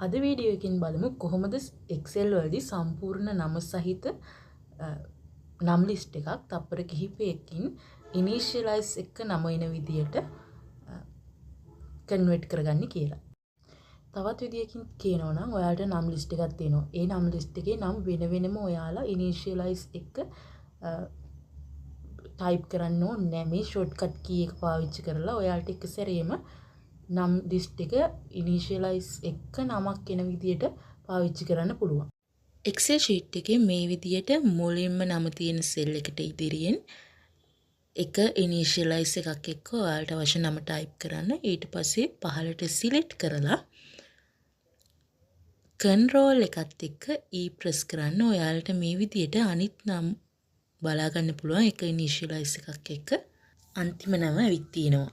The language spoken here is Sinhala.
අද වීඩියෝ එකකින් බලමු කොහොමද Excel වලදී සම්පූර්ණ නම සහිත නම් ලිස්ට් එකක් තප්පර කිහිපයකින් ඉනිෂියලයිස් එක නම එන විදියට කන්වර්ට් කරගන්නේ කියලා. තවත් විදියකින් කියනවා නම් ඔයාලට නම් ලිස්ට් එකක් තියෙනවා. ඒ නම් ලිස්ට් එකේ නම් වෙන වෙනම ඔයාලා ඉනිෂියලයිස් එක ටයිප් කරන්න ඕනේ නැහැ. මේ ෂෝට්කට් කී එක පාවිච්චි කරලා ඔයාලට එක සැරේම නම් ලිස්ට් එක ඉනිෂියලයිස් එක නමක් එන විදියට පාවිච්චි කරන්න පුළුවන්. Excel sheet එකේ මේ විදියට මුලින්ම නම තියෙන සෙල් එකට ඉදිරියෙන් එක ඉනිෂියලයිස් එකක් එක්ක ඔයාලට අවශ්‍ය නම ටයිප් කරන්න. ඊට පස්සේ පහළට සිලෙක්ට් කරලා කන්ට්‍රෝල් එකත් එක්ක E ප්‍රස් කරන්න. ඔයාලට මේ විදියට අනිත් නම් බලා ගන්න පුළුවන් එක ඉනිෂියලයිස් එකක් එක්ක අන්තිම නම ඇවිත් තියෙනවා.